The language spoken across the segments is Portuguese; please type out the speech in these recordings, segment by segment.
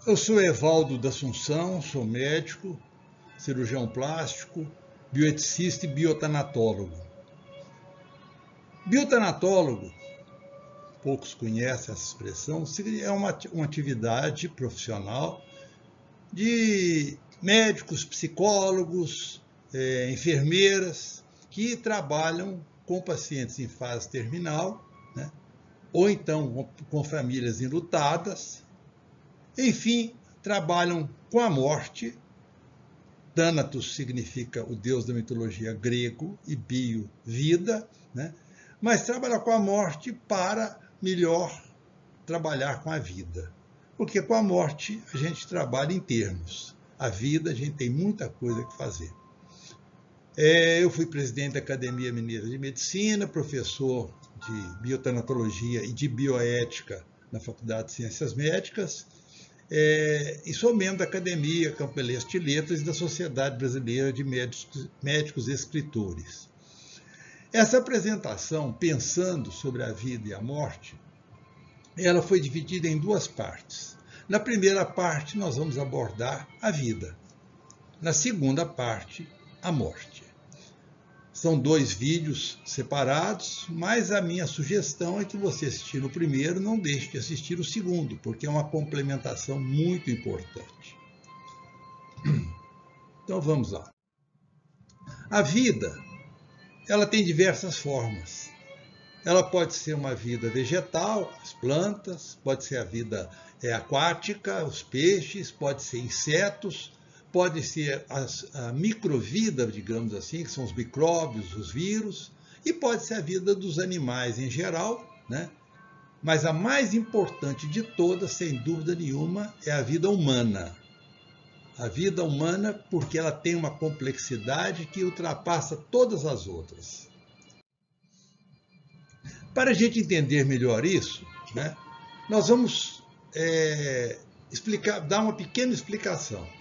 Eu sou Evaldo da Assunção, sou médico, cirurgião plástico, bioeticista e biotanatólogo. Biotanatólogo, poucos conhecem essa expressão, é uma atividade profissional de médicos, psicólogos, enfermeiras que trabalham com pacientes em fase terminal, né? Ou então com famílias enlutadas. Enfim, trabalham com a morte. Thanatos significa o deus da mitologia grego e bio, vida, né? Mas trabalham com a morte para melhor trabalhar com a vida. Porque com a morte a gente trabalha em termos. A vida a gente tem muita coisa que fazer. Eu fui presidente da Academia Mineira de Medicina, professor de biotanatologia e de bioética na Faculdade de Ciências Médicas, e sou membro da Academia Campo Leste Letras e da Sociedade Brasileira de Médicos Escritores. Essa apresentação, pensando sobre a vida e a morte, ela foi dividida em duas partes. Na primeira parte, nós vamos abordar a vida. Na segunda parte, a morte. São dois vídeos separados, mas a minha sugestão é que você assistir o primeiro, não deixe de assistir o segundo, porque é uma complementação muito importante. Então vamos lá. A vida, ela tem diversas formas. Ela pode ser uma vida vegetal, as plantas, pode ser a vida aquática, os peixes, pode ser insetos, pode ser a microvida, digamos assim, que são os micróbios, os vírus, e pode ser a vida dos animais em geral, né? Mas a mais importante de todas, sem dúvida nenhuma, é a vida humana. A vida humana, porque ela tem uma complexidade que ultrapassa todas as outras. Para a gente entender melhor isso, né, nós vamos dar uma pequena explicação.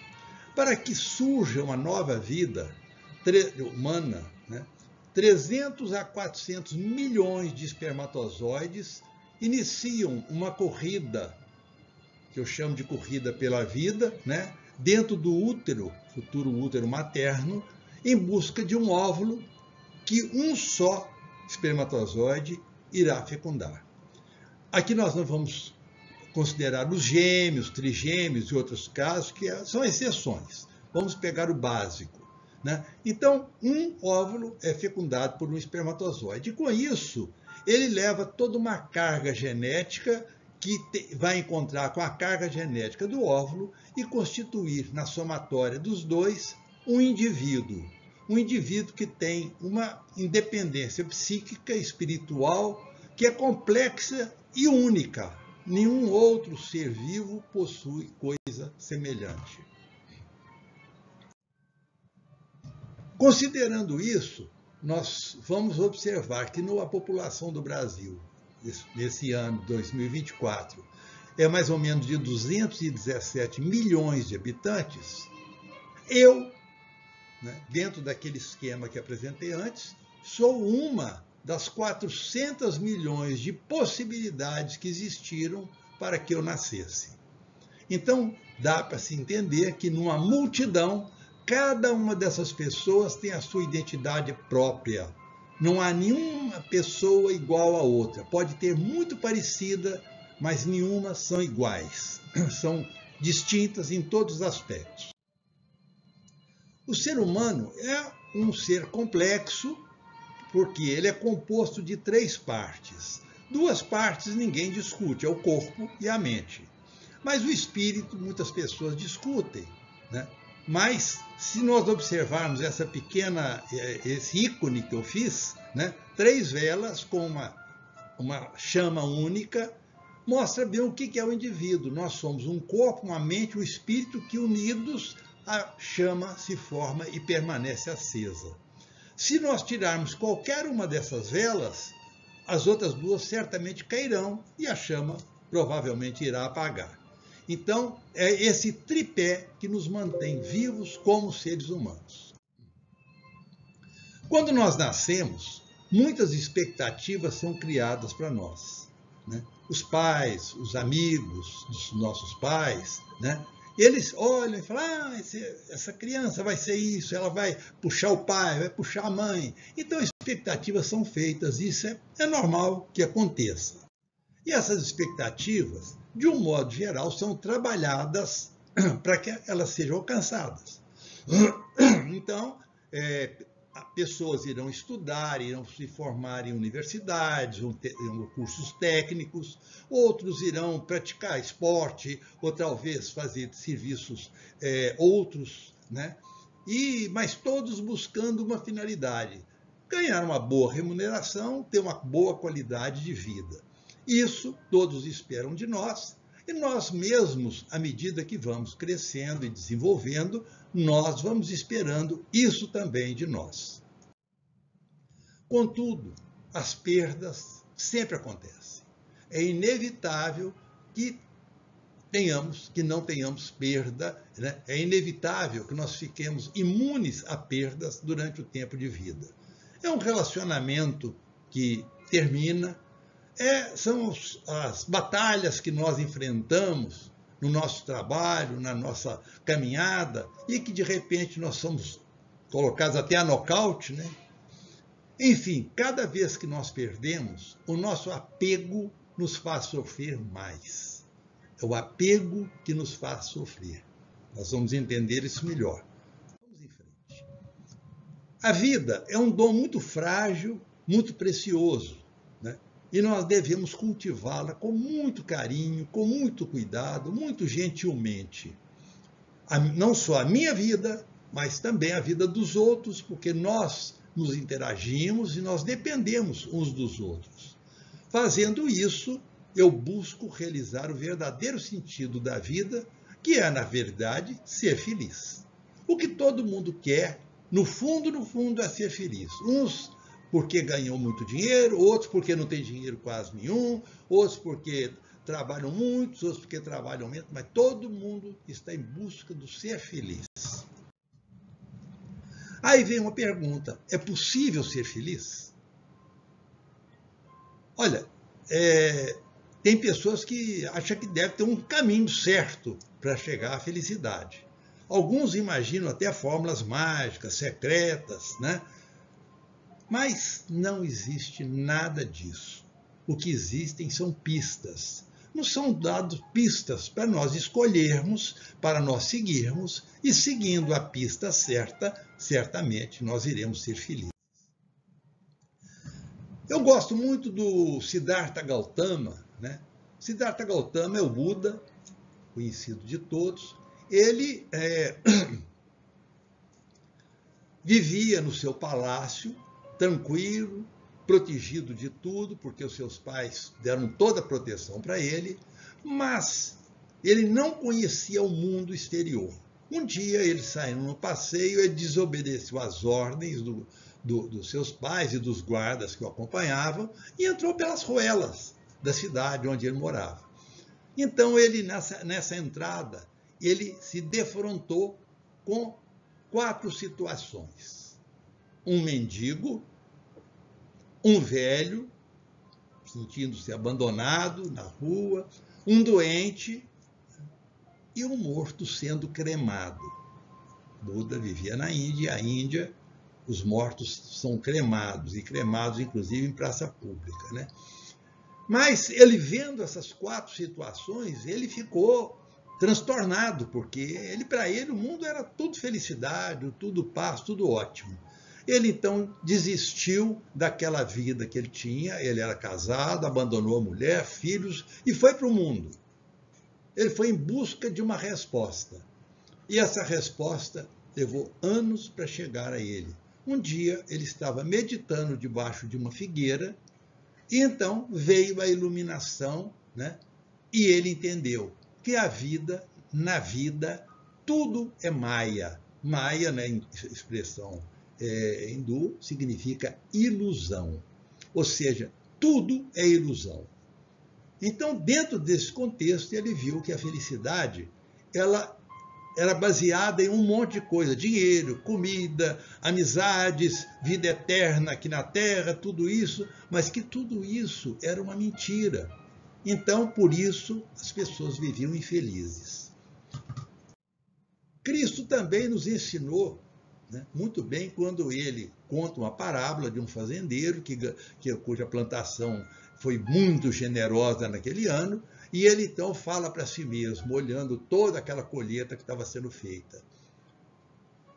Para que surja uma nova vida humana, né, 300 a 400 milhões de espermatozoides iniciam uma corrida, que eu chamo de corrida pela vida, né, dentro do útero, futuro útero materno, em busca de um óvulo que um só espermatozoide irá fecundar. Aqui nós não vamos considerar os gêmeos, trigêmeos e outros casos, que são exceções. Vamos pegar o básico, né? Então, um óvulo é fecundado por um espermatozoide. E com isso, ele leva toda uma carga genética que vai encontrar com a carga genética do óvulo e constituir, na somatória dos dois, um indivíduo. Um indivíduo que tem uma independência psíquica, espiritual, que é complexa e única. Nenhum outro ser vivo possui coisa semelhante. Considerando isso, nós vamos observar que na população do Brasil, nesse ano 2024, é mais ou menos de 217 milhões de habitantes. Eu, né, dentro daquele esquema que apresentei antes, sou uma das 400 milhões de possibilidades que existiram para que eu nascesse. Então, dá para se entender que numa multidão, cada uma dessas pessoas tem a sua identidade própria. Não há nenhuma pessoa igual a outra. Pode ter muito parecida, mas nenhuma são iguais. São distintas em todos os aspectos. O ser humano é um ser complexo, porque ele é composto de 3 partes. 2 partes ninguém discute, é o corpo e a mente. Mas o espírito, muitas pessoas discutem, né? Mas, se nós observarmos esse ícone que eu fiz, né, 3 velas com uma chama única, mostra bem o que é o indivíduo. Nós somos um corpo, uma mente, um espírito que, unidos, a chama se forma e permanece acesa. Se nós tirarmos qualquer uma dessas velas, as outras 2 certamente cairão e a chama provavelmente irá apagar. Então, é esse tripé que nos mantém vivos como seres humanos. Quando nós nascemos, muitas expectativas são criadas para nós. né? Os pais, os amigos dos nossos pais, né? Eles olham e falam, essa criança vai ser isso, ela vai puxar o pai, vai puxar a mãe. Então, expectativas são feitas, isso é normal que aconteça. E essas expectativas, de um modo geral, são trabalhadas para que elas sejam alcançadas. Então, pessoas irão estudar, irão se formar em universidades, em cursos técnicos, outros irão praticar esporte, ou talvez fazer serviços outros, né? Mas todos buscando uma finalidade, ganhar uma boa remuneração, ter uma boa qualidade de vida. Isso todos esperam de nós, e nós mesmos, à medida que vamos crescendo e desenvolvendo, nós vamos esperando isso também de nós. Contudo, as perdas sempre acontecem. É inevitável que não tenhamos perda, né? É inevitável que nós fiquemos imunes a perdas durante o tempo de vida. É um relacionamento que termina, são as batalhas que nós enfrentamos no nosso trabalho, na nossa caminhada, e que de repente nós somos colocados até a nocaute, né? Enfim, cada vez que nós perdemos, o nosso apego nos faz sofrer mais. É o apego que nos faz sofrer. Nós vamos entender isso melhor. Vamos em frente. A vida é um dom muito frágil, muito precioso, né? E nós devemos cultivá-la com muito carinho, com muito cuidado, muito gentilmente. Não só a minha vida, mas também a vida dos outros, porque nós nos interagimos e nós dependemos uns dos outros. Fazendo isso, eu busco realizar o verdadeiro sentido da vida, que é, na verdade, ser feliz. O que todo mundo quer, no fundo, é ser feliz. Uns porque ganhou muito dinheiro, outros porque não tem dinheiro quase nenhum, outros porque trabalham muito, outros porque trabalham menos, mas todo mundo está em busca do ser feliz. Aí vem uma pergunta, é possível ser feliz? Olha, tem pessoas que acham que deve ter um caminho certo para chegar à felicidade. Alguns imaginam até fórmulas mágicas, secretas, né? Mas não existe nada disso. O que existem são pistas. Nos são dadas pistas para nós escolhermos, para nós seguirmos, e seguindo a pista certa, certamente nós iremos ser felizes. Eu gosto muito do Siddhartha Gautama, né? Siddhartha Gautama é o Buda, conhecido de todos. Ele vivia no seu palácio, tranquilo, protegido de tudo, porque os seus pais deram toda a proteção para ele, mas ele não conhecia o mundo exterior. Um dia ele saiu no passeio e desobedeceu às ordens dos seus pais e dos guardas que o acompanhavam e entrou pelas ruelas da cidade onde ele morava. Então ele, nessa entrada, ele se defrontou com 4 situações. Um mendigo, um velho, sentindo-se abandonado na rua, um doente e um morto sendo cremado. Buda vivia na Índia, e a Índia, os mortos são cremados, e cremados inclusive em praça pública, né? Mas ele vendo essas 4 situações, ele ficou transtornado, porque para ele o mundo era tudo felicidade, tudo paz, tudo ótimo. Ele então desistiu daquela vida que ele tinha, ele era casado, abandonou a mulher, filhos e foi para o mundo. Ele foi em busca de uma resposta. E essa resposta levou anos para chegar a ele. Um dia ele estava meditando debaixo de uma figueira e então veio a iluminação, né? E ele entendeu que na vida, tudo é Maya. Maya, né, em expressão hindu, significa ilusão. Ou seja, tudo é ilusão. Então, dentro desse contexto, ele viu que a felicidade ela era baseada em um monte de coisa, dinheiro, comida, amizades, vida eterna aqui na Terra, tudo isso, mas que tudo isso era uma mentira. Então, por isso, as pessoas viviam infelizes. Cristo também nos ensinou, né, muito bem quando ele conta uma parábola de um fazendeiro cuja plantação foi muito generosa naquele ano, e ele então fala para si mesmo, olhando toda aquela colheita que estava sendo feita: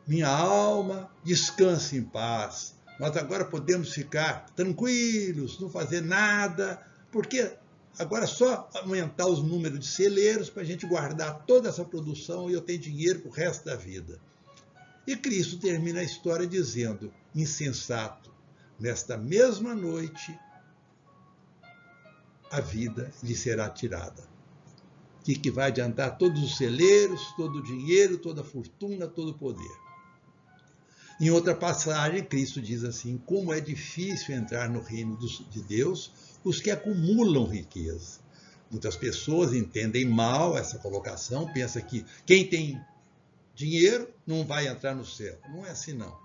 minha alma, descanse em paz. Nós agora podemos ficar tranquilos, não fazer nada, porque agora é só aumentar os números de celeiros para a gente guardar toda essa produção e eu tenho dinheiro para o resto da vida. E Cristo termina a história dizendo: insensato, nesta mesma noite a vida lhe será tirada. O que vai adiantar todos os celeiros, todo o dinheiro, toda a fortuna, todo o poder? Em outra passagem, Cristo diz assim: como é difícil entrar no reino de Deus os que acumulam riqueza. Muitas pessoas entendem mal essa colocação, pensam que quem tem dinheiro não vai entrar no céu. Não é assim, não.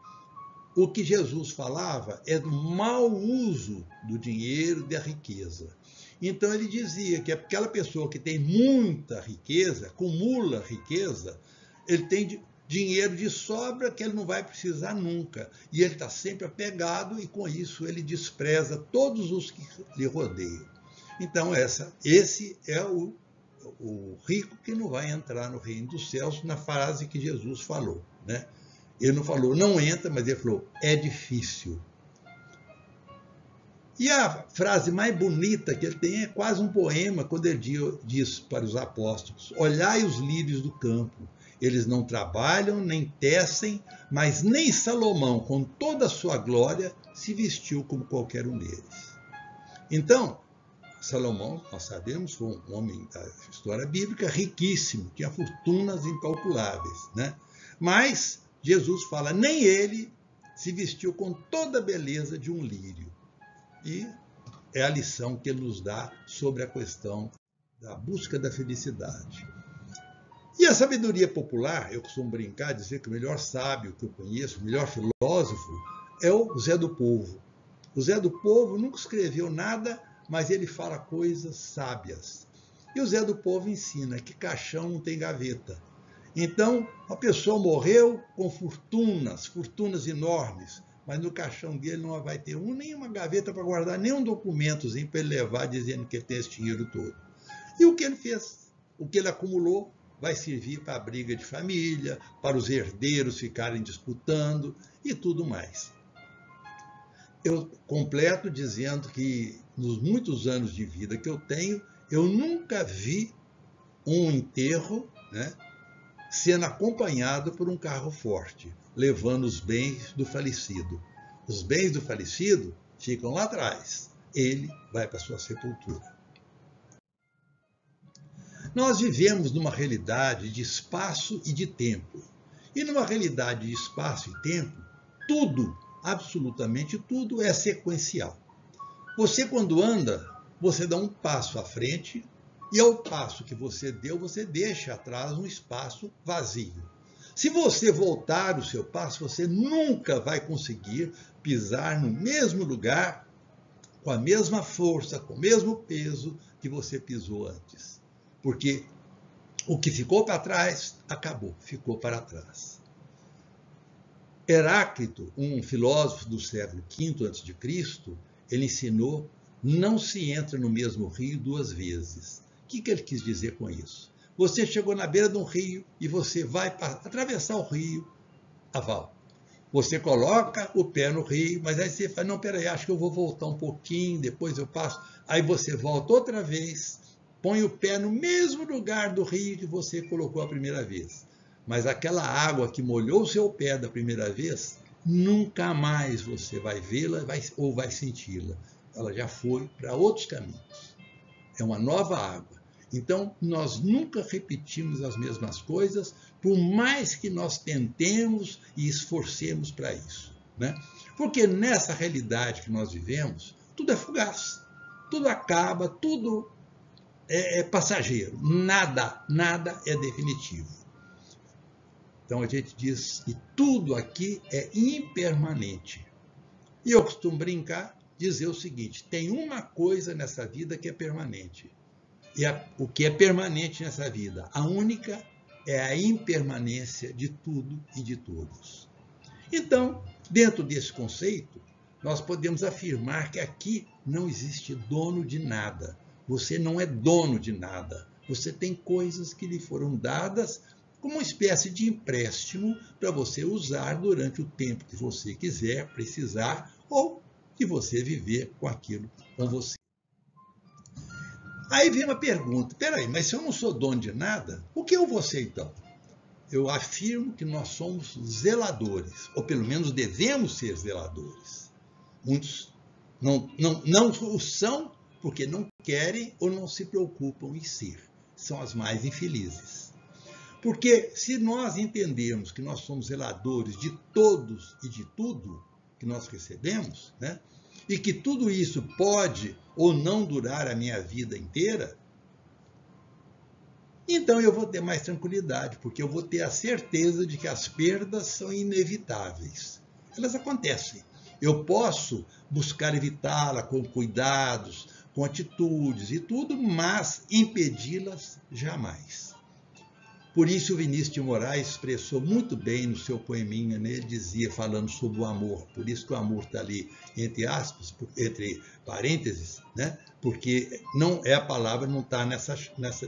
O que Jesus falava é do mau uso do dinheiro e da riqueza. Então ele dizia que aquela pessoa que tem muita riqueza, acumula riqueza, ele tem dinheiro de sobra que ele não vai precisar nunca. E ele está sempre apegado e com isso ele despreza todos os que lhe rodeiam. Então esse é o rico que não vai entrar no reino dos céus, na frase que Jesus falou, né? Ele não falou não entra, mas ele falou é difícil. E a frase mais bonita que ele tem é quase um poema, quando ele diz para os apóstolos: olhai os lírios do campo, eles não trabalham, nem tecem, mas nem Salomão, com toda a sua glória, se vestiu como qualquer um deles. Então, Salomão, nós sabemos, foi um homem da história bíblica riquíssimo, tinha fortunas incalculáveis, né? Mas Jesus fala, nem ele se vestiu com toda a beleza de um lírio. E é a lição que ele nos dá sobre a questão da busca da felicidade. E a sabedoria popular, eu costumo brincar, dizer que o melhor sábio que eu conheço, o melhor filósofo, é o Zé do Povo. O Zé do Povo nunca escreveu nada, mas ele fala coisas sábias. E o Zé do Povo ensina que caixão não tem gaveta. Então, a pessoa morreu com fortunas enormes, mas no caixão dele não vai ter nenhuma gaveta para guardar nenhum documentozinho para ele levar dizendo que ele tem esse dinheiro todo. E o que ele fez? O que ele acumulou vai servir para a briga de família, para os herdeiros ficarem disputando e tudo mais. Eu completo dizendo que nos muitos anos de vida que eu tenho, eu nunca vi um enterro, né, sendo acompanhado por um carro forte, levando os bens do falecido. Os bens do falecido ficam lá atrás. Ele vai para a sua sepultura. Nós vivemos numa realidade de espaço e de tempo. E numa realidade de espaço e tempo, tudo, absolutamente tudo, é sequencial. Você, quando anda, você dá um passo à frente e ao passo que você deu, você deixa atrás um espaço vazio. Se você voltar o seu passo, você nunca vai conseguir pisar no mesmo lugar, com a mesma força, com o mesmo peso que você pisou antes. Porque o que ficou para trás, acabou, ficou para trás. Heráclito, um filósofo do século V a.C., ele ensinou: não se entra no mesmo rio duas vezes. O que ele quis dizer com isso? Você chegou na beira de um rio e você vai atravessar o rio a val. Você coloca o pé no rio, mas aí você fala, não, peraí, acho que eu vou voltar um pouquinho, depois eu passo. Aí você volta outra vez, põe o pé no mesmo lugar do rio que você colocou a primeira vez. Mas aquela água que molhou o seu pé da primeira vez, nunca mais você vai vê-la ou vai senti-la. Ela já foi para outros caminhos. É uma nova água. Então, nós nunca repetimos as mesmas coisas, por mais que nós tentemos e esforcemos para isso, né? Porque nessa realidade que nós vivemos, tudo é fugaz, tudo acaba, tudo é passageiro, nada é definitivo. Então, a gente diz que tudo aqui é impermanente. E eu costumo brincar, dizer o seguinte, tem uma coisa nessa vida que é permanente, o que é permanente nessa vida. A única é a impermanência de tudo e de todos. Então, dentro desse conceito, nós podemos afirmar que aqui não existe dono de nada. Você não é dono de nada. Você tem coisas que lhe foram dadas como uma espécie de empréstimo para você usar durante o tempo que você quiser, precisar, ou que você viver com aquilo com você. Aí vem uma pergunta, peraí, mas se eu não sou dono de nada, o que eu vou ser então? Eu afirmo que nós somos zeladores, ou pelo menos devemos ser zeladores. Muitos não o são porque não querem ou não se preocupam em ser. São as mais infelizes. Porque se nós entendermos que nós somos zeladores de todos e de tudo que nós recebemos, né, e que tudo isso pode ou não durar a minha vida inteira, então eu vou ter mais tranquilidade, porque eu vou ter a certeza de que as perdas são inevitáveis. Elas acontecem. Eu posso buscar evitá-la com cuidados, com atitudes e tudo, mas impedi-las jamais. Por isso o Vinícius de Moraes expressou muito bem no seu poeminha, né? Ele dizia, falando sobre o amor, por isso que o amor está ali entre aspas, entre parênteses, né? Porque não é a palavra, não está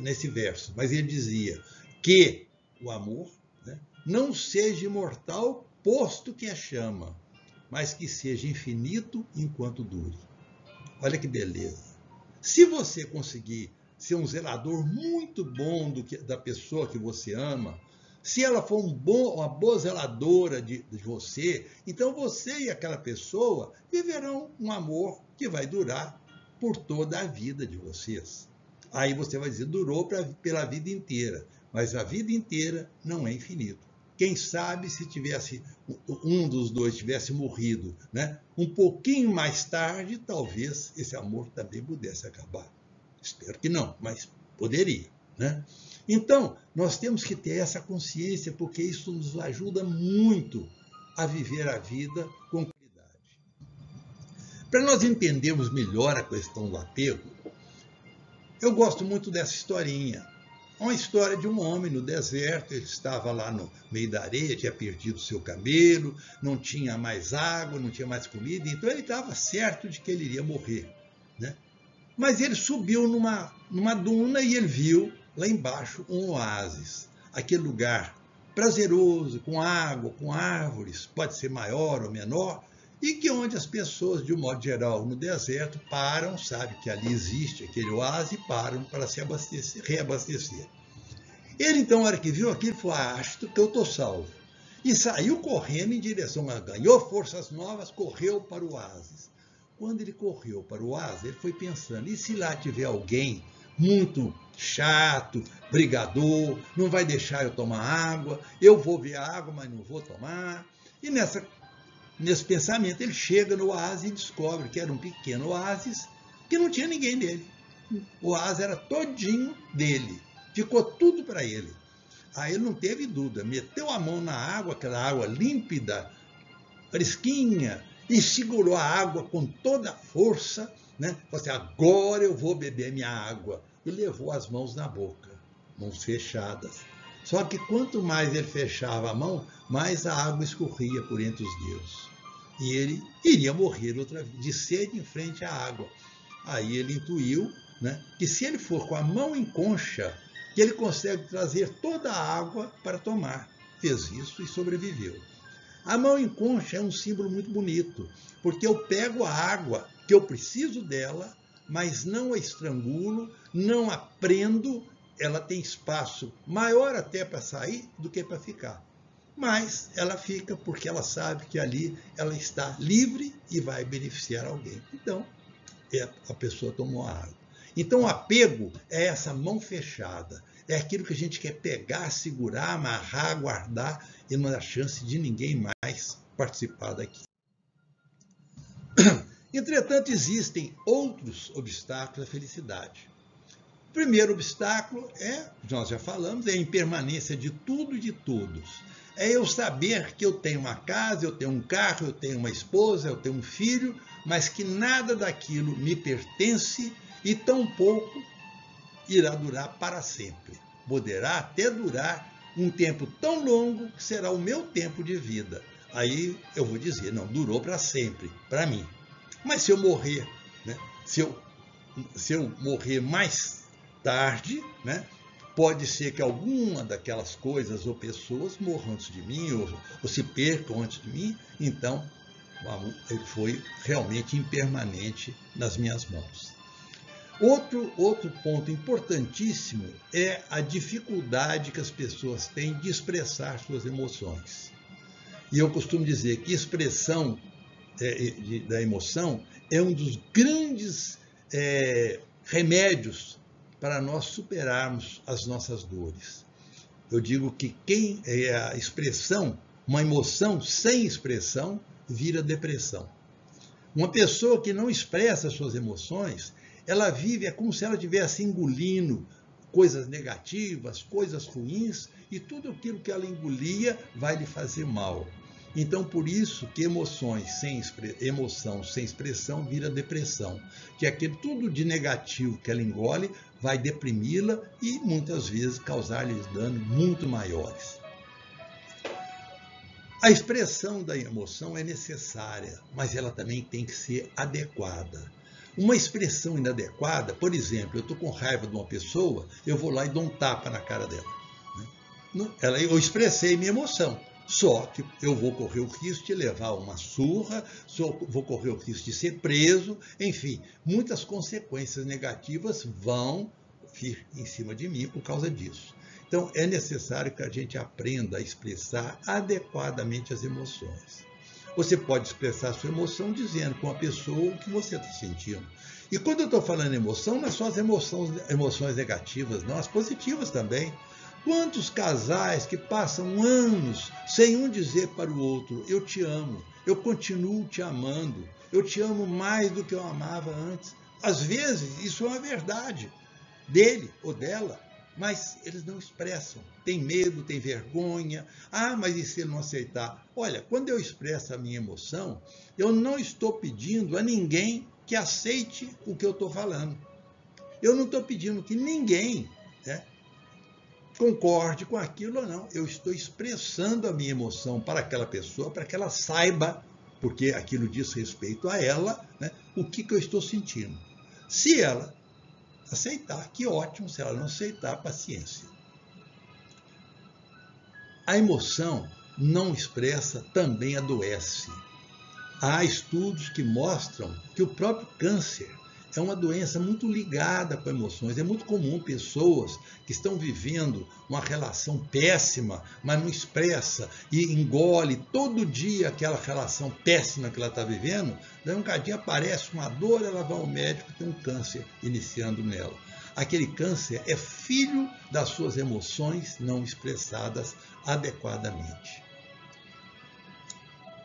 nesse verso, mas ele dizia que o amor, né, não seja imortal, posto que é chama, mas que seja infinito enquanto dure. Olha que beleza. Se você conseguir ser um zelador muito bom da pessoa que você ama, se ela for uma boa zeladora de você, então você e aquela pessoa viverão um amor que vai durar por toda a vida de vocês. Aí você vai dizer, durou pela vida inteira, mas a vida inteira não é infinito. Quem sabe se tivesse um dos dois tivesse morrido, né, um pouquinho mais tarde, talvez esse amor também pudesse acabar. Espero que não, mas poderia, né? Então, nós temos que ter essa consciência, porque isso nos ajuda muito a viver a vida com qualidade. Para nós entendermos melhor a questão do apego, eu gosto muito dessa historinha. Uma história de um homem no deserto, ele estava lá no meio da areia, tinha perdido seu camelo, não tinha mais água, não tinha mais comida, então ele estava certo de que ele iria morrer, né? Mas ele subiu numa duna e ele viu lá embaixo um oásis. Aquele lugar prazeroso, com água, com árvores, pode ser maior ou menor, e que onde as pessoas, de um modo geral, no deserto, param, sabe que ali existe aquele oásis e param para se reabastecer. Ele, então, na hora que viu aquilo, falou, acho que eu estou salvo. E saiu correndo em direção a ganhou forças novas, correu para o oásis. Quando ele correu para o oásis, ele foi pensando, e se lá tiver alguém muito chato, brigador, não vai deixar eu tomar água, eu vou ver a água, mas não vou tomar. E nesse pensamento ele chega no oásis e descobre que era um pequeno oásis que não tinha ninguém nele. O oásis era todinho dele, ficou tudo para ele. Aí ele não teve dúvida, meteu a mão na água, aquela água límpida, fresquinha, e segurou a água com toda a força, né? Falou assim, agora eu vou beber minha água. E levou as mãos na boca, mãos fechadas. Só que quanto mais ele fechava a mão, mais a água escorria por entre os dedos. E ele iria morrer outra vez, de sede em frente à água. Aí ele intuiu, né, que se ele for com a mão em concha, que ele consegue trazer toda a água para tomar. Fez isso e sobreviveu. A mão em concha é um símbolo muito bonito, porque eu pego a água que eu preciso dela, mas não a estrangulo, não a prendo, ela tem espaço maior até para sair do que para ficar. Mas ela fica porque ela sabe que ali ela está livre e vai beneficiar alguém. Então, a pessoa tomou a água. Então, o apego é essa mão fechada. É aquilo que a gente quer pegar, segurar, amarrar, guardar e não dá chance de ninguém mais participar daqui. Entretanto, existem outros obstáculos à felicidade. O primeiro obstáculo nós já falamos, é a impermanência de tudo e de todos. É eu saber que eu tenho uma casa, eu tenho um carro, eu tenho uma esposa, eu tenho um filho, mas que nada daquilo me pertence e tampouco irá durar para sempre. Poderá até durar um tempo tão longo que será o meu tempo de vida. Aí eu vou dizer, não, durou para sempre, para mim. Mas se eu morrer, né, se eu morrer mais tarde, né, pode ser que alguma daquelas coisas ou pessoas morram antes de mim, ou se percam antes de mim, então ele foi realmente impermanente nas minhas mãos. Outro ponto importantíssimo é a dificuldade que as pessoas têm de expressar suas emoções. E eu costumo dizer que expressão da emoção é um dos grandes remédios para nós superarmos as nossas dores. Eu digo que a expressão, uma emoção sem expressão, vira depressão. Uma pessoa que não expressa suas emoções, ela vive, é como se ela estivesse engolindo coisas negativas, coisas ruins, e tudo aquilo que ela engolia vai lhe fazer mal. Então, por isso que emoção sem expressão vira depressão, que é aquilo tudo de negativo que ela engole vai deprimi-la e muitas vezes causar-lhe danos muito maiores. A expressão da emoção é necessária, mas ela também tem que ser adequada. Uma expressão inadequada, por exemplo, eu estou com raiva de uma pessoa, eu vou lá e dou um tapa na cara dela. Eu expressei minha emoção, só que eu vou correr o risco de levar uma surra, vou correr o risco de ser preso, enfim, muitas consequências negativas vão vir em cima de mim por causa disso. Então, é necessário que a gente aprenda a expressar adequadamente as emoções. Você pode expressar a sua emoção dizendo com a pessoa o que você está sentindo. E quando eu estou falando emoção, não é só as emoções negativas, não, as positivas também. Quantos casais que passam anos sem um dizer para o outro, eu te amo, eu continuo te amando, eu te amo mais do que eu amava antes. Às vezes, isso é uma verdade dele ou dela, mas eles não expressam. Tem medo, tem vergonha. Ah, mas e se ele não aceitar? Olha, quando eu expresso a minha emoção, eu não estou pedindo a ninguém que aceite o que eu estou falando. Eu não estou pedindo que ninguém concorde com aquilo ou não. Eu estou expressando a minha emoção para aquela pessoa, para que ela saiba, porque aquilo diz respeito a ela, o que eu estou sentindo. Se ela aceitar, que ótimo. Se ela não aceitar, paciência. A emoção não expressa também adoece. Há estudos que mostram que o próprio câncer é uma doença muito ligada com emoções. É muito comum pessoas que estão vivendo uma relação péssima, mas não expressa e engole todo dia aquela relação péssima que ela está vivendo. Daí um cadinho aparece uma dor, ela vai ao médico e tem um câncer iniciando nela. Aquele câncer é filho das suas emoções não expressadas adequadamente.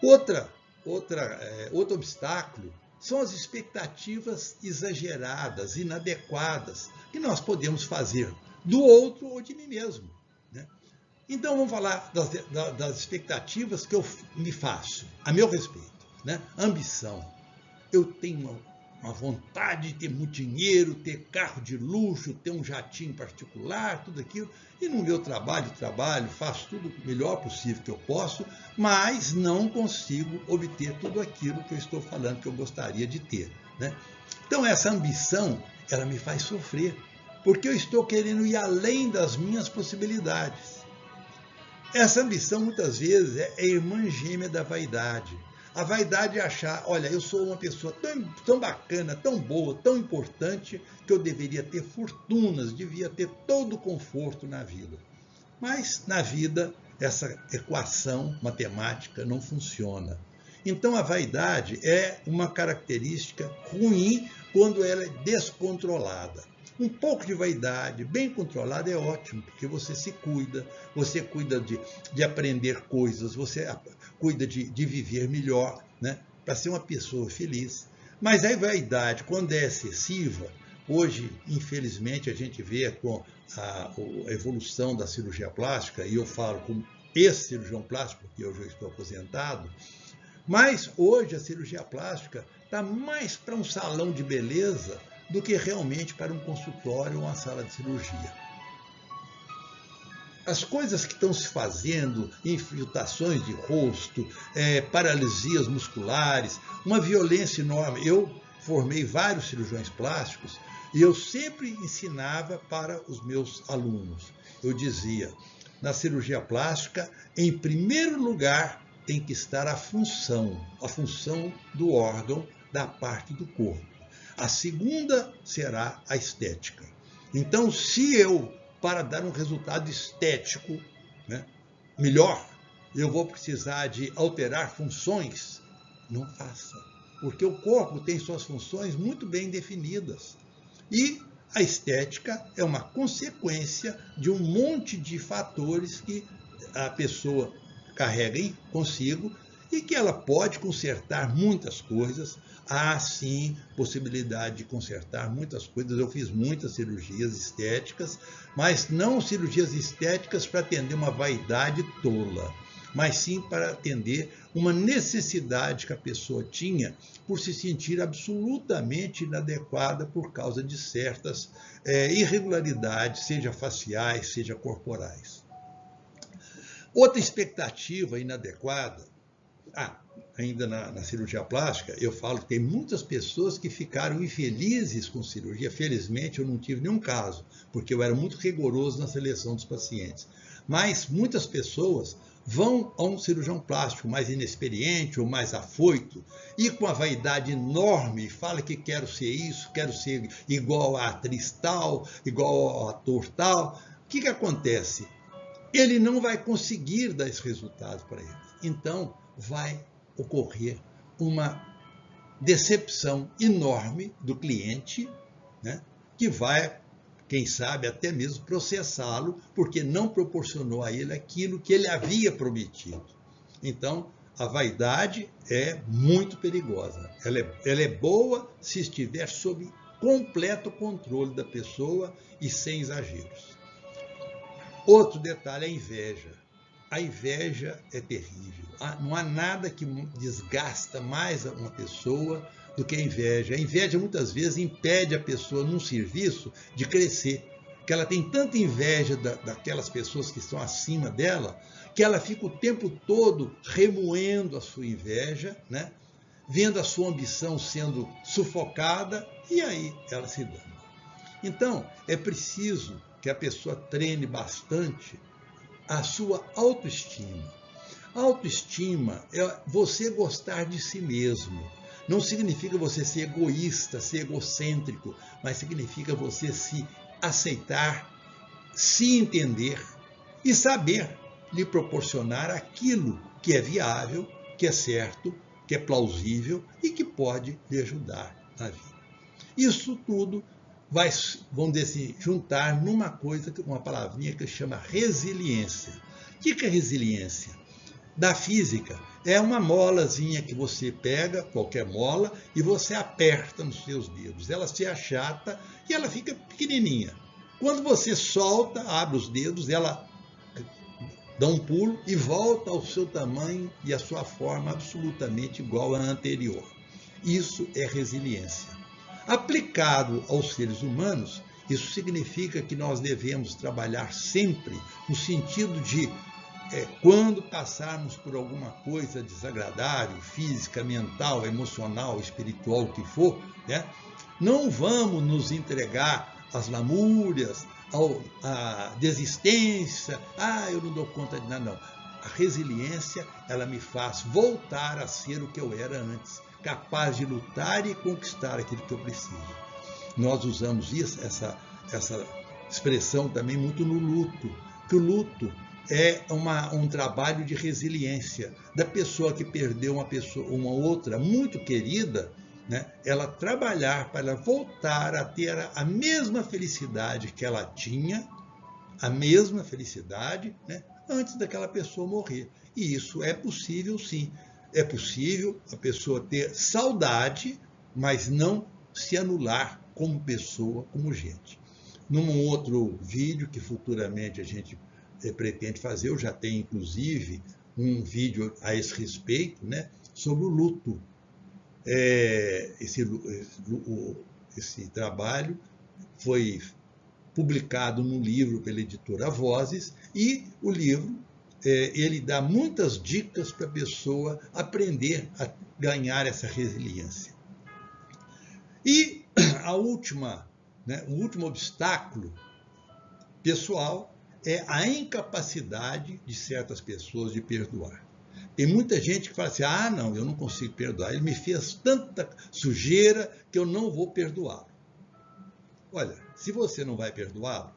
Outro obstáculo são as expectativas exageradas, inadequadas, que nós podemos fazer do outro ou de mim mesmo. Então, vamos falar das expectativas que eu me faço a meu respeito. Ambição. Eu tenho uma vontade de ter muito dinheiro, ter carro de luxo, ter um jatinho particular, tudo aquilo. E no meu trabalho, faço tudo o melhor possível que eu posso, mas não consigo obter tudo aquilo que eu estou falando que eu gostaria de ter. Então, essa ambição, ela me faz sofrer, porque eu estou querendo ir além das minhas possibilidades. Essa ambição, muitas vezes, é a irmã gêmea da vaidade. A vaidade é achar, olha, eu sou uma pessoa tão bacana, tão boa, tão importante, que eu deveria ter fortunas, devia ter todo o conforto na vida. Mas, na vida, essa equação matemática não funciona. Então, a vaidade é uma característica ruim quando ela é descontrolada. Um pouco de vaidade, bem controlada, é ótimo, porque você se cuida, você cuida de aprender coisas, você cuida de viver melhor, para ser uma pessoa feliz. Mas a vaidade, quando é excessiva, hoje, infelizmente, a gente vê com a evolução da cirurgia plástica, e eu falo como ex-cirurgião plástico, porque hoje eu estou aposentado, mas hoje a cirurgia plástica está mais para um salão de beleza do que realmente para um consultório ou uma sala de cirurgia. As coisas que estão se fazendo, infiltrações de rosto, paralisias musculares, uma violência enorme. Eu formei vários cirurgiões plásticos e eu sempre ensinava para os meus alunos. Eu dizia, na cirurgia plástica, em primeiro lugar tem que estar a função do órgão, da parte do corpo. A segunda será a estética. Então, se eu, para dar um resultado estético, né, melhor, eu vou precisar de alterar funções, não faça. Porque o corpo tem suas funções muito bem definidas. E a estética é uma consequência de um monte de fatores que a pessoa carrega consigo e que ela pode consertar muitas coisas. Há, sim, possibilidade de consertar muitas coisas. Eu fiz muitas cirurgias estéticas, mas não cirurgias estéticas para atender uma vaidade tola, mas sim para atender uma necessidade que a pessoa tinha por se sentir absolutamente inadequada por causa de certas irregularidades, seja faciais, seja corporais. Outra expectativa inadequada, ainda na cirurgia plástica, eu falo que tem muitas pessoas que ficaram infelizes com cirurgia. Felizmente, eu não tive nenhum caso, porque eu era muito rigoroso na seleção dos pacientes. Mas muitas pessoas vão a um cirurgião plástico mais inexperiente ou mais afoito e com a vaidade enorme, fala que quero ser isso, quero ser igual a atriz tal, igual ao ator tal. O que acontece? Ele não vai conseguir dar esse resultado para ele. Então, vai ocorrer uma decepção enorme do cliente, né, que vai, quem sabe, até mesmo processá-lo, porque não proporcionou a ele aquilo que ele havia prometido. Então, a vaidade é muito perigosa. Ela é boa se estiver sob completo controle da pessoa e sem exageros. Outro detalhe é a inveja. A inveja é terrível. Não há nada que desgasta mais uma pessoa do que a inveja. A inveja muitas vezes impede a pessoa num serviço de crescer, que ela tem tanta inveja daquelas pessoas que estão acima dela, que ela fica o tempo todo remoendo a sua inveja, né? Vendo a sua ambição sendo sufocada, e aí ela se dana. Então, é preciso que a pessoa treine bastante a sua autoestima. Autoestima é você gostar de si mesmo. Não significa você ser egoísta, ser egocêntrico, mas significa você se aceitar, se entender e saber lhe proporcionar aquilo que é viável, que é certo, que é plausível e que pode lhe ajudar na vida. Isso tudo vão se juntar numa coisa, uma palavrinha que chama resiliência. O que é resiliência? Da física, é uma molazinha que você pega, qualquer mola, e você aperta nos seus dedos. Ela se achata e ela fica pequenininha. Quando você solta, abre os dedos, ela dá um pulo e volta ao seu tamanho e à sua forma absolutamente igual à anterior. Isso é resiliência. Aplicado aos seres humanos, isso significa que nós devemos trabalhar sempre no sentido de, quando passarmos por alguma coisa desagradável, física, mental, emocional, espiritual, o que for, né, não vamos nos entregar às lamúrias, à desistência, eu não dou conta de nada, não. A resiliência, ela me faz voltar a ser o que eu era antes, capaz de lutar e conquistar aquilo que eu preciso. Nós usamos essa expressão também muito no luto, que o luto é um trabalho de resiliência da pessoa que perdeu uma outra muito querida, né? Ela trabalhar para ela voltar a ter a mesma felicidade que ela tinha, a mesma felicidade, né, antes daquela pessoa morrer. E isso é possível, sim. É possível a pessoa ter saudade, mas não se anular como pessoa, como gente. Num outro vídeo que futuramente a gente pretende fazer, eu já tenho inclusive um vídeo a esse respeito, né, sobre o luto. Esse trabalho foi publicado num livro pela editora Vozes, e o livro ele dá muitas dicas para a pessoa aprender a ganhar essa resiliência. E o último obstáculo pessoal é a incapacidade de certas pessoas de perdoar. Tem muita gente que fala assim, não, eu não consigo perdoar, ele me fez tanta sujeira que eu não vou perdoá-lo. Olha, se você não vai perdoá-lo,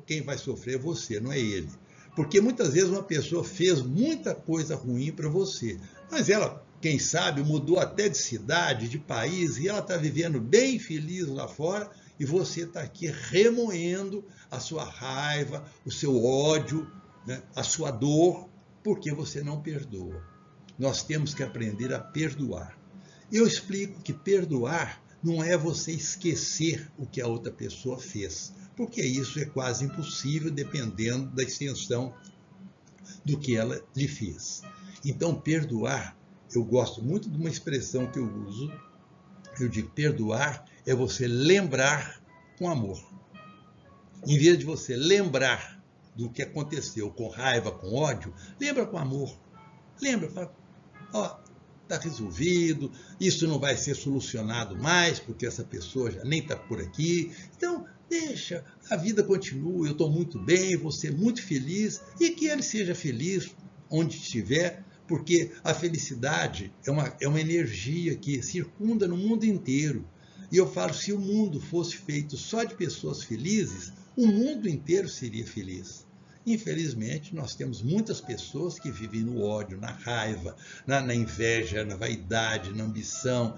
quem vai sofrer é você, não é ele. Porque muitas vezes uma pessoa fez muita coisa ruim para você, mas ela, quem sabe, mudou até de cidade, de país, e ela está vivendo bem feliz lá fora, e você está aqui remoendo a sua raiva, o seu ódio, né, a sua dor, porque você não perdoa. Nós temos que aprender a perdoar. Eu explico que perdoar não é você esquecer o que a outra pessoa fez, porque isso é quase impossível dependendo da extensão do que ela lhe fez. Então, perdoar, eu gosto muito de uma expressão que eu uso, eu digo, perdoar é você lembrar com amor. Em vez de você lembrar do que aconteceu com raiva, com ódio, lembra com amor. Lembra, fala, está resolvido, isso não vai ser solucionado mais, porque essa pessoa já nem está por aqui. Então, deixa, a vida continua, eu estou muito bem, vou ser muito feliz, e que ele seja feliz onde estiver, porque a felicidade é uma energia que circunda no mundo inteiro. E eu falo, se o mundo fosse feito só de pessoas felizes, o mundo inteiro seria feliz. Infelizmente, nós temos muitas pessoas que vivem no ódio, na raiva, na inveja, na vaidade, na ambição,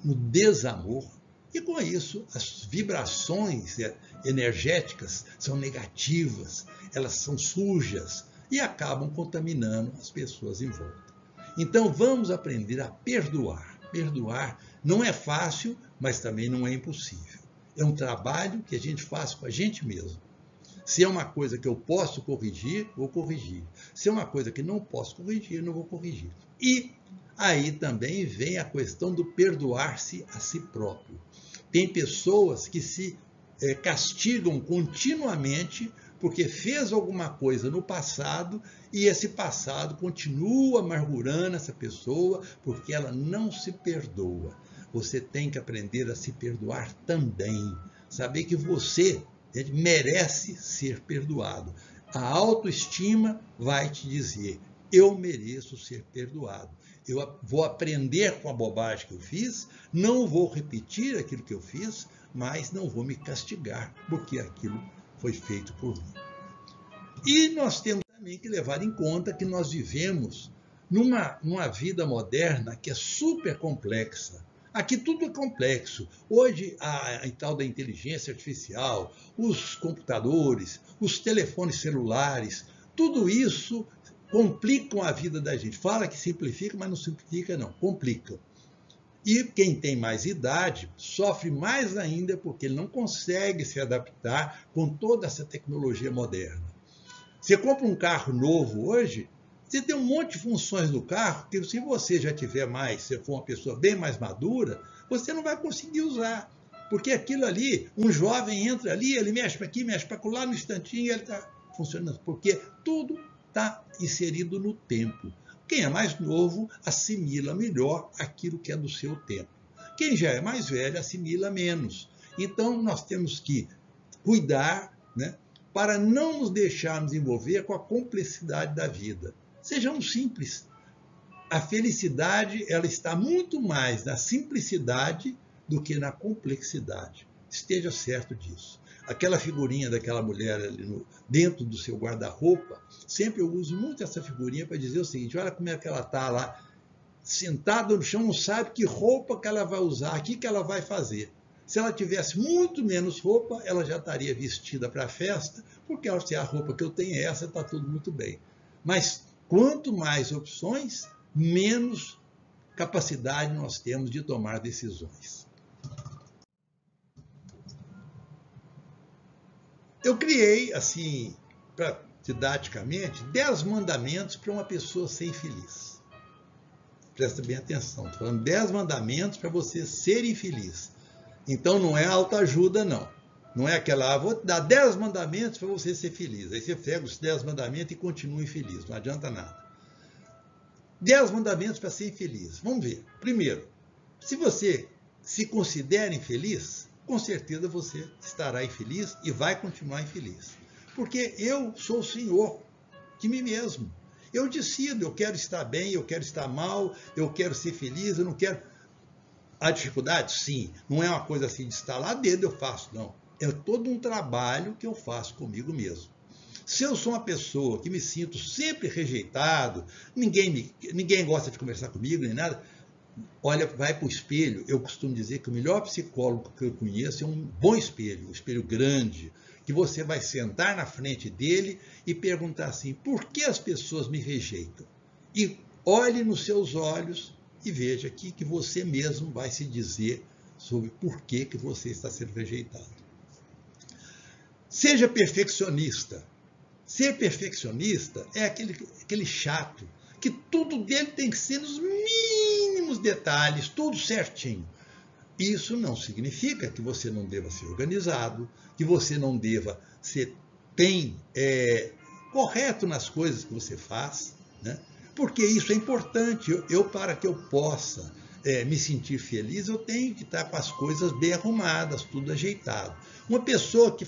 no desamor. E com isso, as vibrações energéticas são negativas, elas são sujas e acabam contaminando as pessoas em volta. Então, vamos aprender a perdoar. Perdoar não é fácil, mas também não é impossível. É um trabalho que a gente faz com a gente mesmo. Se é uma coisa que eu posso corrigir, vou corrigir. Se é uma coisa que não posso corrigir, não vou corrigir. E aí também vem a questão do perdoar-se a si próprio. Tem pessoas que se castigam continuamente porque fez alguma coisa no passado e esse passado continua amargurando essa pessoa porque ela não se perdoa. Você tem que aprender a se perdoar também. Saber que você merece ser perdoado. A autoestima vai te dizer, eu mereço ser perdoado. Eu vou aprender com a bobagem que eu fiz, não vou repetir aquilo que eu fiz, mas não vou me castigar, porque aquilo foi feito por mim. E nós temos também que levar em conta que nós vivemos numa vida moderna que é super complexa. Aqui tudo é complexo. Hoje, a tal da inteligência artificial, os computadores, os telefones celulares, tudo isso complicam a vida da gente. Fala que simplifica, mas não simplifica, não. Complica. E quem tem mais idade sofre mais ainda porque ele não consegue se adaptar com toda essa tecnologia moderna. Você compra um carro novo hoje, você tem um monte de funções no carro que se você já tiver mais, se for uma pessoa bem mais madura, você não vai conseguir usar. Porque aquilo ali, um jovem entra ali, ele mexe para aqui, mexe para lá, no instantinho ele está funcionando. Porque tudo está inserido no tempo. Quem é mais novo assimila melhor aquilo que é do seu tempo. Quem já é mais velho assimila menos. Então nós temos que cuidar, né, para não nos deixarmos envolver com a complexidade da vida. Sejamos simples. A felicidade ela está muito mais na simplicidade do que na complexidade. Esteja certo disso. Aquela figurinha daquela mulher ali dentro do seu guarda-roupa, sempre eu uso muito essa figurinha para dizer o seguinte, olha como é que ela está lá, sentada no chão, não sabe que roupa que ela vai usar, o que ela vai fazer. Se ela tivesse muito menos roupa, ela já estaria vestida para a festa, porque se a roupa que eu tenho é essa, está tudo muito bem. Mas quanto mais opções, menos capacidade nós temos de tomar decisões. Eu criei, assim, didaticamente, 10 mandamentos para uma pessoa ser feliz. presta bem atenção. Estou falando 10 mandamentos para você ser infeliz. Então não é autoajuda, não. Não é aquela, vou dar 10 mandamentos para você ser feliz. Aí você pega os 10 mandamentos e continua infeliz. Não adianta nada. 10 mandamentos para ser infeliz. Vamos ver. Primeiro, se você se considera infeliz, com certeza você estará infeliz e vai continuar infeliz. Porque eu sou o senhor de mim mesmo. Eu decido, eu quero estar bem, eu quero estar mal, eu quero ser feliz, eu não quero... Há dificuldade? Sim. Não é uma coisa assim de estalar dedo eu faço, não. É todo um trabalho que eu faço comigo mesmo. Se eu sou uma pessoa que me sinto sempre rejeitado, ninguém gosta de conversar comigo, nem nada, olha, vai para o espelho. Eu costumo dizer que o melhor psicólogo que eu conheço é um bom espelho, um espelho grande, que você vai sentar na frente dele e perguntar assim, por que as pessoas me rejeitam? E olhe nos seus olhos e veja aqui que você mesmo vai se dizer sobre por que você está sendo rejeitado. Seja perfeccionista. Ser perfeccionista é aquele chato, que tudo dele tem que ser nos mínimos detalhes, tudo certinho. Isso não significa que você não deva ser organizado, que você não deva ser correto nas coisas que você faz, né? Porque isso é importante. Para que eu possa me sentir feliz, eu tenho que estar com as coisas bem arrumadas, tudo ajeitado. Uma pessoa que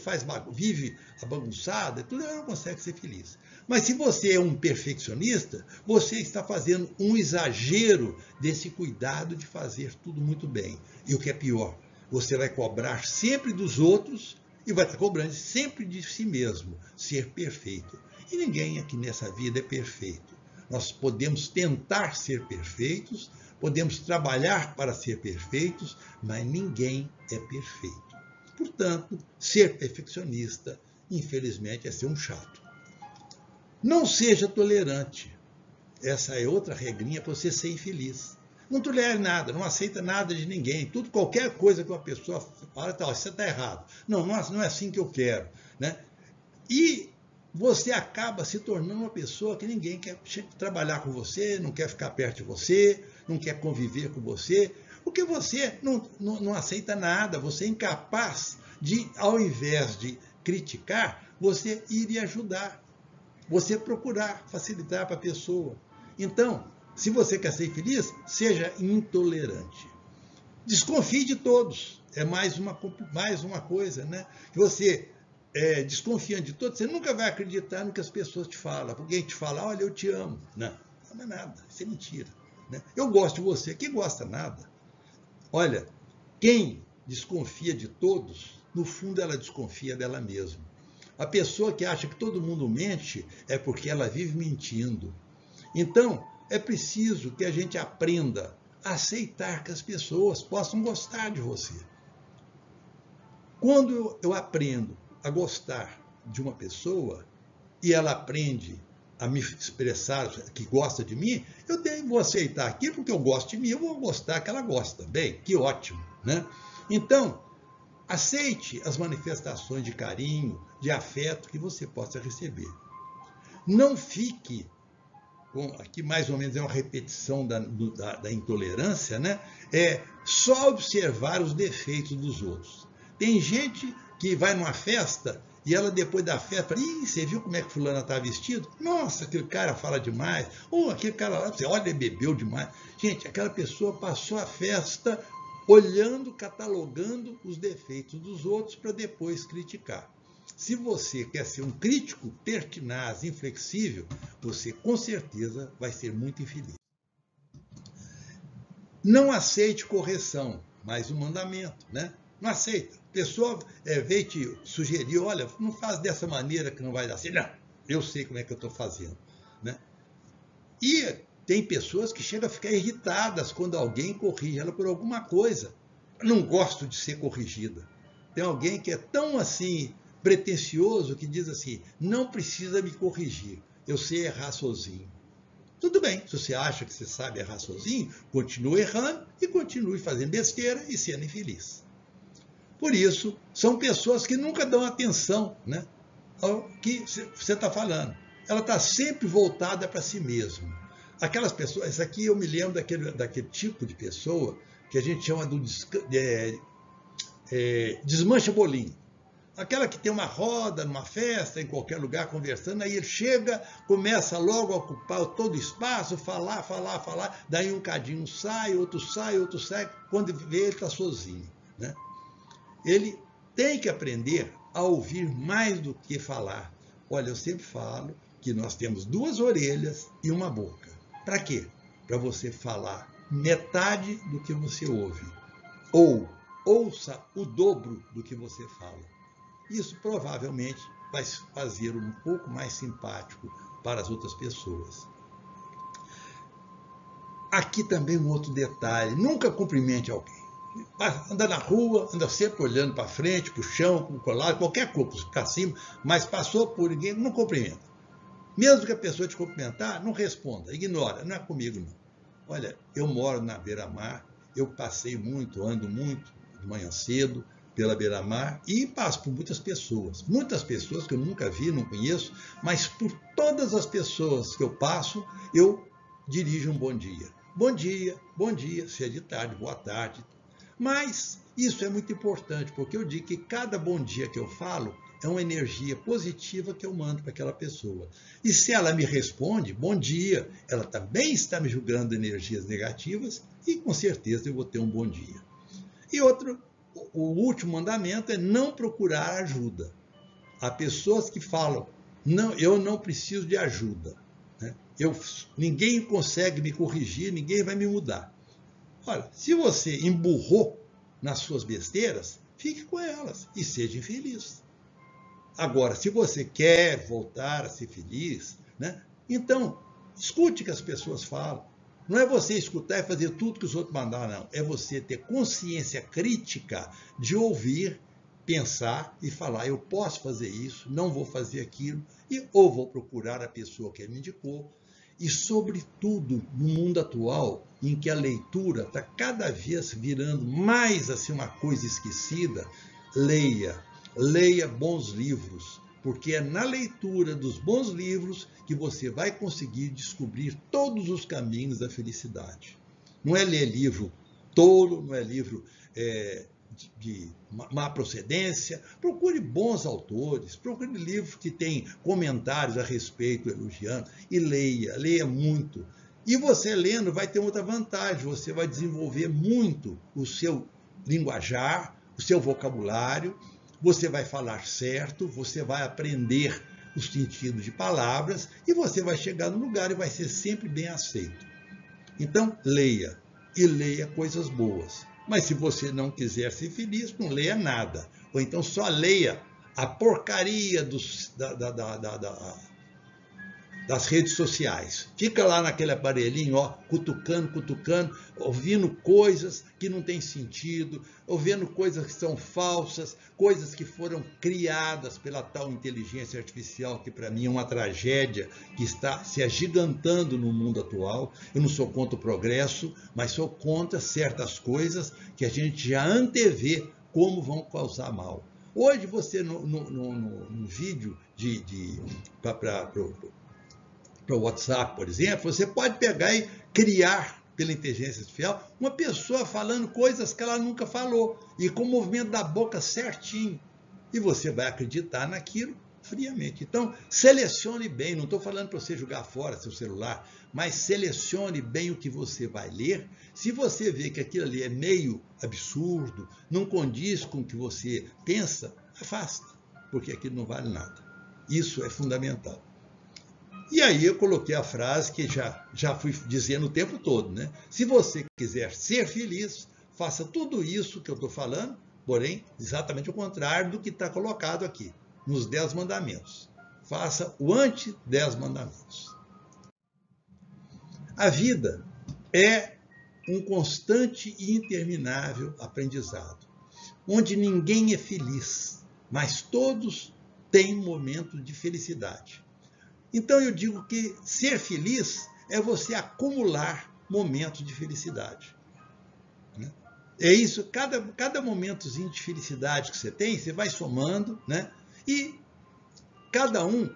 vive bagunçada, tudo, ela não consegue ser feliz. Mas se você é um perfeccionista, você está fazendo um exagero desse cuidado de fazer tudo muito bem. E o que é pior, você vai cobrar sempre dos outros e vai estar cobrando sempre de si mesmo, ser perfeito. E ninguém aqui nessa vida é perfeito. Nós podemos tentar ser perfeitos, podemos trabalhar para ser perfeitos, mas ninguém é perfeito. Portanto, ser perfeccionista, infelizmente, é ser um chato. Não seja tolerante. Essa é outra regrinha para você ser infeliz. Não tolere nada, não aceita nada de ninguém. Qualquer coisa que uma pessoa fala, você está errado. Não é assim que eu quero, né? E você acaba se tornando uma pessoa que ninguém quer trabalhar com você, não quer ficar perto de você, não quer conviver com você, porque você não aceita nada, você é incapaz de, ao invés de criticar, você ir e ajudar, você procurar facilitar para a pessoa. Então, se você quer ser feliz, seja intolerante. Desconfie de todos. É mais uma coisa, né? Você desconfiando de todos, você nunca vai acreditar no que as pessoas te falam. Alguém te fala, olha, eu te amo. Não é nada, isso é mentira. Né? Eu gosto de você, quem gosta nada. Olha, quem desconfia de todos, no fundo ela desconfia dela mesma. A pessoa que acha que todo mundo mente é porque ela vive mentindo. Então, é preciso que a gente aprenda a aceitar que as pessoas possam gostar de você. Quando eu aprendo a gostar de uma pessoa e ela aprende a me expressar que gosta de mim, eu vou aceitar aquilo porque eu gosto de mim, eu vou gostar que ela gosta. Bem, que ótimo, né? Então, aceite as manifestações de carinho, de afeto que você possa receber. Não fique, aqui mais ou menos é uma repetição da intolerância, né? Só observar os defeitos dos outros. Tem gente que vai numa festa e ela depois da festa fala, você viu como é que fulana está vestido? Nossa, aquele cara fala demais. Aquele cara lá, você olha, ele bebeu demais. Gente, aquela pessoa passou a festa olhando, catalogando os defeitos dos outros para depois criticar. Se você quer ser um crítico pertinaz, inflexível, você com certeza vai ser muito infeliz. Não aceite correção, mais um mandamento, né? Não aceita. A pessoa veio te sugerir, olha, não faz dessa maneira que não vai dar certo. Não, eu sei como é que eu estou fazendo, né? E tem pessoas que chegam a ficar irritadas quando alguém corrige ela por alguma coisa. Eu não gosto de ser corrigida. Tem alguém que é tão assim pretensioso que diz assim, não precisa me corrigir, eu sei errar sozinho. Tudo bem, se você acha que você sabe errar sozinho, continue errando e continue fazendo besteira e sendo infeliz. Por isso, são pessoas que nunca dão atenção, né, ao que você está falando. Ela está sempre voltada para si mesma. Aquelas pessoas, isso aqui eu me lembro daquele tipo de pessoa que a gente chama do desmancha bolinho. Aquela que tem uma roda numa festa, em qualquer lugar, conversando, aí ele chega, começa logo a ocupar todo o espaço, falar, daí um cadinho sai, outro sai, quando vê ele está sozinho, né? Ele tem que aprender a ouvir mais do que falar. Olha, eu sempre falo que nós temos 2 orelhas e uma boca. Para quê? Para você falar metade do que você ouve. Ou ouça o dobro do que você fala. Isso provavelmente vai fazer um pouco mais simpático para as outras pessoas. Aqui também um outro detalhe. Nunca cumprimente alguém. Anda na rua, anda sempre olhando para frente, para o chão, para o colado, qualquer coisa, para cima, mas passou por ninguém, não cumprimenta. Mesmo que a pessoa te cumprimentar, não responda, ignora, não é comigo não. Olha, eu moro na beira-mar, eu passei muito, ando muito, de manhã cedo, pela beira-mar, e passo por muitas pessoas que eu nunca vi, não conheço, mas por todas as pessoas que eu passo, eu dirijo um bom dia. Bom dia, se é de tarde, boa tarde. Mas isso é muito importante, porque eu digo que cada bom dia que eu falo é uma energia positiva que eu mando para aquela pessoa. E se ela me responde, bom dia, ela também está me julgando energias negativas e com certeza eu vou ter um bom dia. E o último mandamento é não procurar ajuda. Há pessoas que falam, não, eu não preciso de ajuda. Né? Ninguém consegue me corrigir, ninguém vai me mudar. Olha, se você emburrou nas suas besteiras, fique com elas e seja infeliz. Agora, se você quer voltar a ser feliz, né, então escute o que as pessoas falam. Não é você escutar e fazer tudo que os outros mandaram, não. É você ter consciência crítica de ouvir, pensar e falar, eu posso fazer isso, não vou fazer aquilo, ou vou procurar a pessoa que me indicou. E, sobretudo, no mundo atual, em que a leitura está cada vez virando mais assim, uma coisa esquecida, leia bons livros, porque é na leitura dos bons livros que você vai conseguir descobrir todos os caminhos da felicidade. Não é ler livro tolo, não é livro de má procedência. Procure bons autores, procure livros que têm comentários a respeito, elogiando, e leia muito. E você lendo vai ter outra vantagem, você vai desenvolver muito o seu linguajar, o seu vocabulário, você vai falar certo, você vai aprender os sentidos de palavras e você vai chegar no lugar e vai ser sempre bem aceito. Então, leia, e leia coisas boas. Mas se você não quiser ser feliz, não leia nada. Ou então só leia a porcaria das redes sociais. Fica lá naquele aparelhinho, ó, cutucando, ouvindo coisas que não têm sentido, ouvindo coisas que são falsas, coisas que foram criadas pela tal inteligência artificial, que para mim é uma tragédia, que está se agigantando no mundo atual. Eu não sou contra o progresso, mas sou contra certas coisas que a gente já antevê como vão causar mal. Hoje você, no vídeo para o WhatsApp, por exemplo, você pode pegar e criar, pela inteligência artificial, uma pessoa falando coisas que ela nunca falou, e com o movimento da boca certinho. E você vai acreditar naquilo friamente. Então, selecione bem, não estou falando para você jogar fora seu celular, mas selecione bem o que você vai ler. Se você vê que aquilo ali é meio absurdo, não condiz com o que você pensa, afasta, porque aquilo não vale nada. Isso é fundamental. E aí eu coloquei a frase que já fui dizendo o tempo todo, né? Se você quiser ser feliz, faça tudo isso que eu estou falando, porém, exatamente o contrário do que está colocado aqui, nos 10 mandamentos. Faça o anti-10 mandamentos. A vida é um constante e interminável aprendizado, onde ninguém é feliz, mas todos têm momentos de felicidade. Então eu digo que ser feliz é você acumular momentos de felicidade. É isso, cada momentozinho de felicidade que você tem, você vai somando, né? E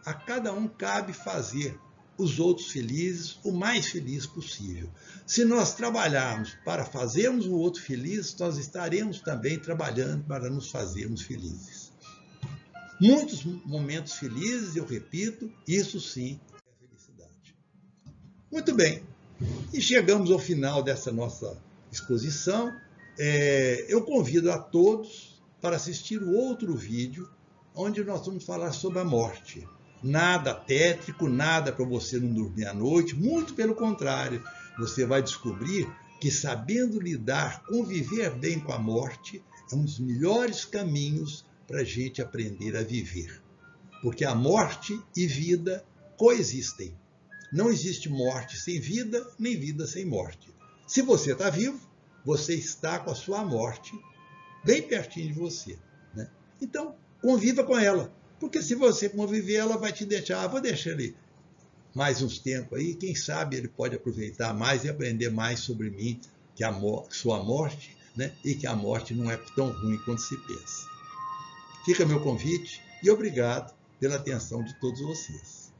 a cada um cabe fazer os outros felizes, o mais feliz possível. Se nós trabalharmos para fazermos o outro feliz, nós estaremos também trabalhando para nos fazermos felizes. Muitos momentos felizes, eu repito, isso sim é felicidade. Muito bem, e chegamos ao final dessa nossa exposição. Eu convido a todos para assistir o outro vídeo, onde nós vamos falar sobre a morte. Nada tétrico, nada para você não dormir à noite, muito pelo contrário, você vai descobrir que sabendo lidar, conviver bem com a morte, é um dos melhores caminhos para a gente aprender a viver. Porque a morte e vida coexistem. Não existe morte sem vida, nem vida sem morte. Se você está vivo, você está com a sua morte bem pertinho de você, né? Então, conviva com ela. Porque se você conviver, ela vai te deixar, vou deixar ele mais uns tempos aí, quem sabe ele pode aproveitar mais e aprender mais sobre mim, que a sua morte, né? E que a morte não é tão ruim quanto se pensa. Fica meu convite e obrigado pela atenção de todos vocês.